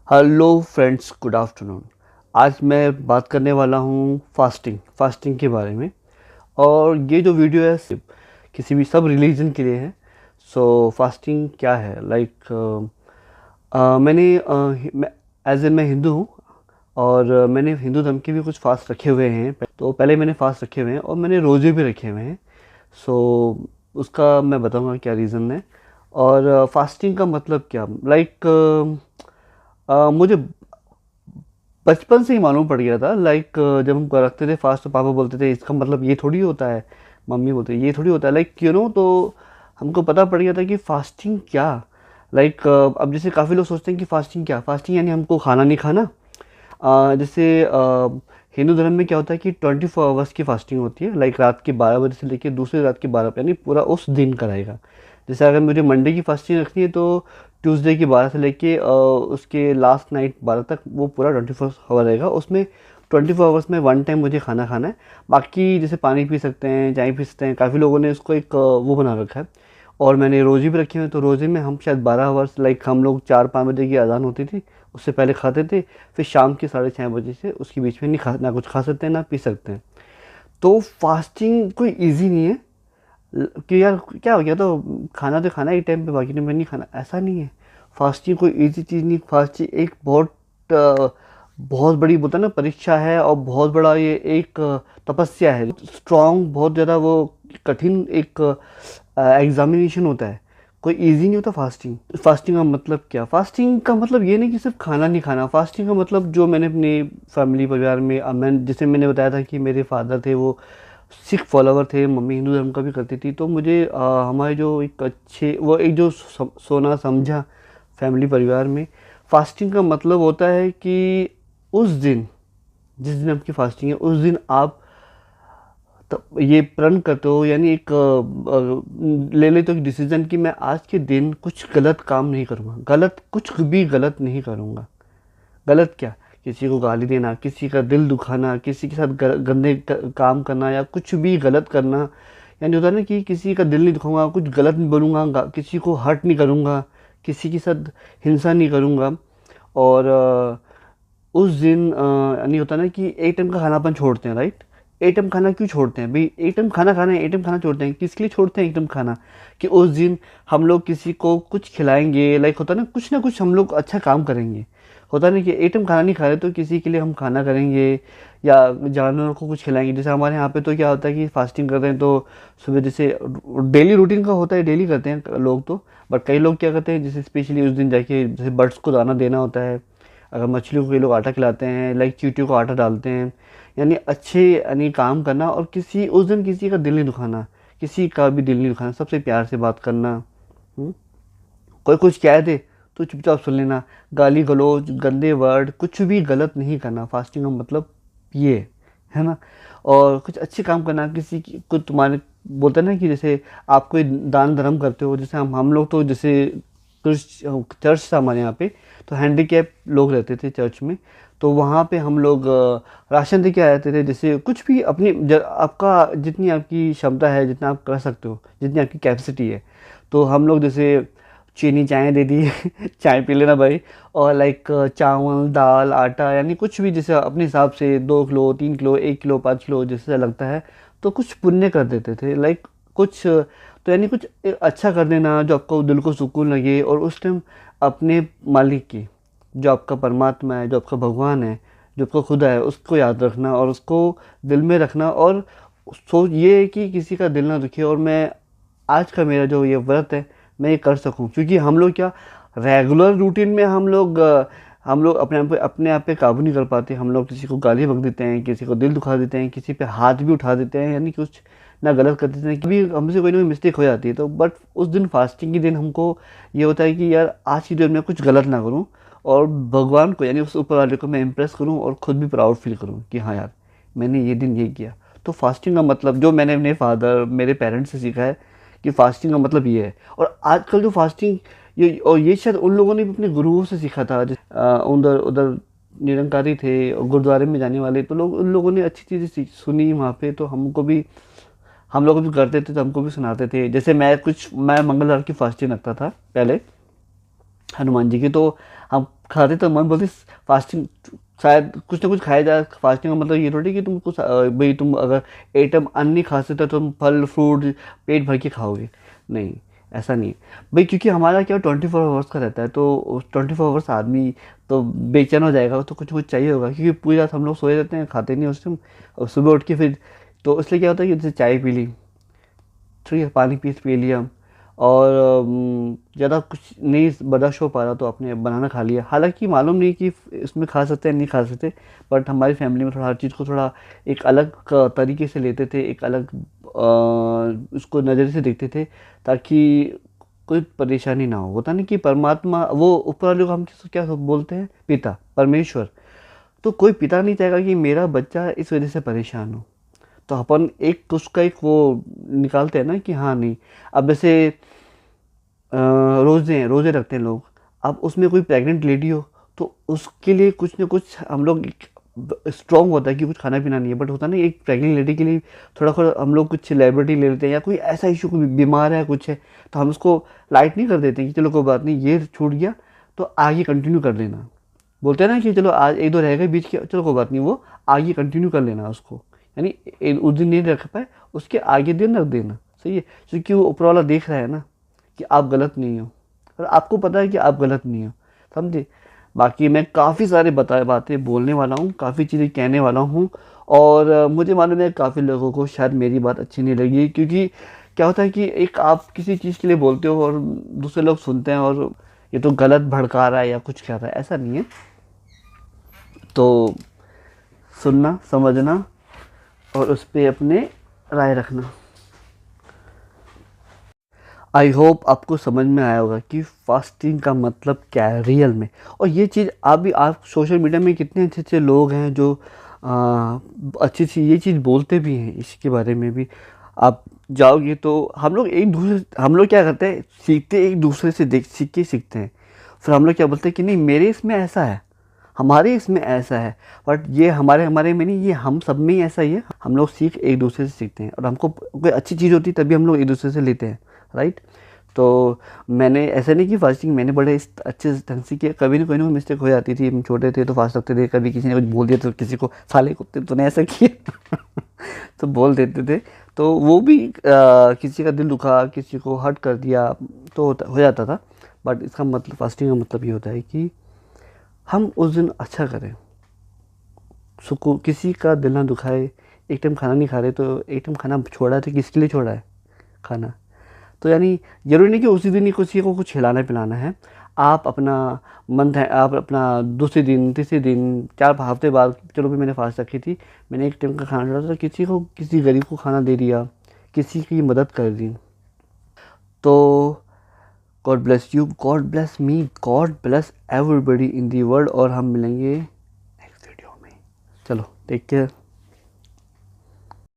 Hello friends, good afternoon. आज मैं बात करने वाला हूँ फास्टिंग के बारे में। और ये जो वीडियो है सिर्फ किसी भी सब रिलीजन के लिए है। सो फास्टिंग क्या है, लाइक मैं एज ए मैं हिंदू हूँ। और मैंने हिंदू धर्म के भी कुछ फास्ट रखे हुए हैं। तो पहले मैंने फास्ट रखे हुए हैं और मैंने रोज़े भी रखे हुए हैं। सो उसका मैं बताऊँगा क्या रीज़न है। और फास्टिंग का मतलब क्या, लाइक मुझे बचपन से ही मालूम पड़ गया था। लाइक जब हम रखते थे फास्ट तो पापा बोलते थे इसका मतलब ये थोड़ी होता है, मम्मी बोलते ये थोड़ी होता है, लाइक तो हमको पता पड़ गया था कि फास्टिंग क्या। लाइक अब जैसे काफ़ी लोग सोचते हैं कि फास्टिंग यानी हमको खाना नहीं खाना। जैसे हिंदू धर्म में क्या होता है कि 24 आवर्स की फास्टिंग होती है। लाइक रात के 12 बजे से लेकर दूसरी रात के 12 यानी पूरा उस दिन का रहेगा। जैसे अगर मुझे मंडे की फास्टिंग रखनी है तो ट्यूसडे की 12 से लेके उसके लास्ट नाइट 12 तक वो पूरा 24 आवर रहेगा। उसमें 24 आवर्स में वन टाइम मुझे खाना खाना है। बाकी जैसे पानी पी सकते हैं, चाय पी सकते हैं। काफ़ी लोगों ने उसको एक वो बना रखा है। और मैंने रोज़े भी रखे हुए हैं, तो रोज़े में हम शायद 12 आवर्स, लाइक हम लोग 4-5 बजे की अजान होती थी उससे पहले खाते थे। फिर शाम के 6:30 बजे से उसके बीच में नहीं खा, ना कुछ खा सकते हैं ना पी सकते हैं। तो फास्टिंग कोई इजी नहीं है कि यार क्या हो गया तो खाना तो खाना एक टाइम पे, बाकी टाइम पे नहीं खाना, ऐसा नहीं है। फास्टिंग कोई इजी चीज़ नहीं। फास्टिंग एक बहुत बड़ी बोलता है ना परीक्षा है, और बहुत बड़ा ये एक तपस्या है, स्ट्रॉन्ग, बहुत ज़्यादा वो कठिन एक एग्जामिनेशन होता है। कोई इजी नहीं होता फास्टिंग। फास्टिंग का मतलब क्या, फास्टिंग का मतलब ये नहीं कि सिर्फ खाना नहीं खाना। फास्टिंग का मतलब जो मैंने अपनी फैमिली परिवार में जैसे मैंने बताया था कि मेरे फादर थे वो सिख फॉलोवर थे, मम्मी हिंदू धर्म का भी करती थी। तो मुझे हमारे जो एक अच्छे वो एक जो सोना समझा फैमिली परिवार में, फास्टिंग का मतलब होता है कि उस दिन, जिस दिन आपकी फास्टिंग है उस दिन आप तो ये प्रण करते हो, यानी एक ले लेते हो एक डिसीजन कि मैं आज के दिन कुछ गलत काम नहीं करूँगा, कुछ भी गलत नहीं करूँगा। गलत क्या, किसी को गाली देना, किसी का दिल दुखाना, किसी के साथ गंदे काम करना या कुछ भी गलत करना। यानी होता है ना कि किसी का दिल नहीं दुखाऊंगा, कुछ गलत नहीं बोलूँगा, किसी को हर्ट नहीं करूँगा, किसी के साथ हिंसा नहीं करूँगा। और उस दिन यानी होता है ना कि एक टाइम का खाना अपन छोड़ते हैं, राइट। एक टाइम खाना क्यों छोड़ते हैं भाई, एक टाइम खाना खाना है, एक टाइम खाना छोड़ते हैं, किसके लिए छोड़ते हैं एक टाइम खाना, कि उस दिन हम लोग किसी को कुछ खिलाएंगे। लाइक होता है ना कुछ हम लोग अच्छा काम करेंगे। होता है ना कि एक टाइम खाना नहीं खा रहे तो किसी के लिए हम खाना करेंगे या जानवरों को कुछ खिलाएंगे। जैसे हमारे यहाँ पे तो क्या होता है कि फास्टिंग करते हैं तो सुबह जैसे डेली रूटीन का होता है, डेली करते हैं लोग तो। बट कई लोग क्या करते हैं, जैसे स्पेशली उस दिन जाके जैसे बर्ड्स को दाना देना होता है। अगर मछलियों को कई लोग आटा खिलाते हैं, लाइक चींटियों को आटा डालते हैं। यानी अच्छे यानी काम करना, और किसी उस दिन किसी का दिल नहीं दुखाना, किसी का भी दिल नहीं दुखाना, सबसे प्यार से बात करना। हम्म? कोई कुछ कह दे तो चुपचाप सुन लेना। गाली गलौज, गंदे वर्ड, कुछ भी गलत नहीं करना। फास्टिंग का मतलब ये है ना। और कुछ अच्छे काम करना, किसी की को तुम्हारे बोलते हैं ना कि जैसे आप कोई दान धर्म करते हो। जैसे हम लोग तो जैसे कुछ चर्च था हमारे यहाँ पे, तो हैंडीकैप लोग रहते थे चर्च में। तो वहाँ पे हम लोग राशन दे के आए थे। जैसे कुछ भी अपनी आपका जितनी आपकी क्षमता है, जितना आप कर सकते हो, जितनी आपकी कैपेसिटी है। तो हम लोग जैसे चीनी चाय दे दी चाय पी लेना भाई। और लाइक चावल दाल आटा, यानी कुछ भी जैसे अपने हिसाब से 2 किलो 3 किलो 1 किलो 5 किलो जैसे लगता है तो कुछ पुण्य कर देते थे। लाइक कुछ तो यानी कुछ अच्छा कर देना जो आपको दिल को सुकून लगे। और उस टाइम अपने मालिक की, जो आपका परमात्मा है, जो आपका भगवान है, जो आपका खुदा है, उसको याद रखना और उसको दिल में रखना। और सोच ये है कि किसी का दिल ना दुखे, और मैं आज का मेरा जो ये व्रत है मैं ये कर सकूं। क्योंकि हम लोग क्या रेगुलर रूटीन में हम लोग अपने आप पे काबू नहीं कर पाते। हम लोग किसी को गाली बक देते हैं, किसी को दिल दुखा देते हैं, किसी पे हाथ भी उठा देते हैं, यानी कुछ ना गलत कर देते हैं, कभी हमसे कोई ना कोई मिस्टेक हो जाती है। तो बट उस दिन फास्टिंग के दिन हमको ये होता है कि यार आज की डेट में कुछ गलत ना करूँ, और भगवान को यानी उस ऊपर वाले को मैं इम्प्रेस करूँ और ख़ुद भी प्राउड फील करूँ कि हाँ यार मैंने ये दिन ये किया। तो फास्टिंग का मतलब जो मैंने अपने फादर मेरे पेरेंट्स से सीखा है कि फास्टिंग का मतलब ये है। और आजकल जो फास्टिंग ये शायद उन लोगों ने भी अपने गुरुओं से सीखा था। उधर उधर निरंकारी थे और गुरुद्वारे में जाने वाले, तो लोग उन लोगों ने अच्छी चीज़ें सुनी वहाँ पे। तो हम लोग भी करते थे, तो हमको भी सुनाते थे। जैसे मैं मंगलवार की फास्टिंग रखता था पहले, हनुमान जी की। तो हम खाते तो मन बोलते फास्टिंग, शायद कुछ ना कुछ खाया जाए। फास्टिंग का मतलब ये थोड़ी कि तुम कुछ भाई तुम अगर एटम अन्न नहीं खा सकते तो तुम फल फ्रूट पेट भर के खाओगे, नहीं, ऐसा नहीं है भाई। क्योंकि हमारा क्या 24 आवर्स का रहता है, तो 24 आवर्स आदमी तो बेचैन हो जाएगा, तो कुछ कुछ चाहिए होगा, क्योंकि पूरी रात हम लोग सोए रहते हैं, खाते नहीं उस टाइम, और सुबह उठ के फिर, तो इसलिए क्या होता है कि जैसे चाय पी ली, ठीक है, पानी पी लिया, और ज़्यादा कुछ नहीं बर्दाश्त हो पा रहा तो आपने बनाना खा लिया। हालांकि मालूम नहीं कि इसमें खा सकते हैं नहीं खा सकते, बट हमारी फैमिली में थोड़ा हर चीज़ को थोड़ा एक अलग तरीके से लेते थे, एक अलग उसको नज़रिए से देखते थे, ताकि कोई परेशानी ना हो। होता नहीं कि परमात्मा वो ऊपर वाले को हम क्या बोलते हैं, पिता परमेश्वर, तो कोई पिता नहीं चाहेगा कि मेरा बच्चा इस वजह से परेशान हो। तो अपन एक तो उसका एक वो निकालते हैं ना कि हाँ नहीं, अब जैसे रोज़े हैं, रोज़े रखते हैं लोग, अब उसमें कोई प्रेग्नेंट लेडी हो तो उसके लिए कुछ ना कुछ हम लोग स्ट्रॉन्ग होता है कि कुछ खाना पीना नहीं है, बट होता नहीं एक प्रेग्नेंट लेडी के लिए थोड़ा थोड़ा हम लोग कुछ सेलिब्रिटी ले लेते हैं, या कोई ऐसा इशू कोई बीमार है कुछ है, तो हम उसको लाइट नहीं कर देते कि चलो कोई बात नहीं ये छूट गया तो आगे कंटिन्यू कर लेना। बोलते हैं ना कि चलो आज एक दो रह गए बीच के, चलो कोई बात नहीं वो आगे कंटिन्यू कर लेना उसको, यानी उस दिन नहीं रख पाए उसके आगे दिन रख देना, सही है, क्योंकि वो ऊपर वाला देख रहा है ना कि आप गलत नहीं हो, और आपको पता है कि आप गलत नहीं हो, समझे। बाकी मैं काफ़ी सारे बातें बोलने वाला हूँ, काफ़ी चीज़ें कहने वाला हूँ, और मुझे मालूम है काफ़ी लोगों को शायद मेरी बात अच्छी नहीं लगी, क्योंकि क्या होता है कि एक आप किसी चीज़ के लिए बोलते हो और दूसरे लोग सुनते हैं और ये तो गलत भड़का रहा है या कुछ कह रहा है, ऐसा नहीं है। तो सुनना समझना और उस पर अपने राय रखना। आई होप आपको समझ में आया होगा कि फास्टिंग का मतलब क्या है रियल में। और ये चीज़ आप सोशल मीडिया में कितने अच्छे अच्छे लोग हैं जो अच्छी सी ये चीज़ बोलते भी हैं, इसके बारे में भी आप जाओगे तो हम लोग क्या करते हैं, सीखते एक दूसरे से सीख के सीखते हैं, फिर हम लोग क्या बोलते हैं कि नहीं मेरे इसमें ऐसा है, हमारे इसमें ऐसा है, बट ये हमारे हमारे में नहीं, ये हम सब में ही ऐसा ही है। हम लोग एक दूसरे से सीखते हैं, और हमको कोई अच्छी चीज़ होती है तभी हम लोग एक दूसरे से लेते हैं, राइट। तो मैंने ऐसा नहीं कि फास्टिंग मैंने बड़े अच्छे ढंग से किया, कभी ना कोई ना मिस्टेक हो जाती थी, हम छोटे थे तो फास्ट रखते थे, कभी किसी ने कुछ बोल दिया तो किसी को साले कुत्ते तूने ऐसा किया तो बोल देते थे, तो वो भी किसी का दिल दुखा, किसी को हर्ट कर दिया तो हो जाता था। बट इसका मतलब फास्टिंग का मतलब ये होता है कि हम उस दिन अच्छा करें, सुकून, किसी का दिल ना दुखाए। एक टाइम खाना नहीं खा रहे तो एक टाइम खाना छोड़ा है तो किसके लिए छोड़ा है खाना, तो यानी ज़रूरी नहीं कि उसी दिन ही किसी को कुछ खिलाना पिलाना है। आप अपना मन है, आप अपना दूसरे दिन तीसरे दिन 4 हफ्ते बाद, चलो भी मैंने फास्ट रखी थी, मैंने एक टाइम का खाना छोड़ा तो किसी को, किसी गरीब को खाना दे दिया, किसी की मदद कर दी। तो God bless you, God bless me, God bless everybody in the world, और हम मिलेंगे नेक्स्ट वीडियो में। चलो टेक केयर।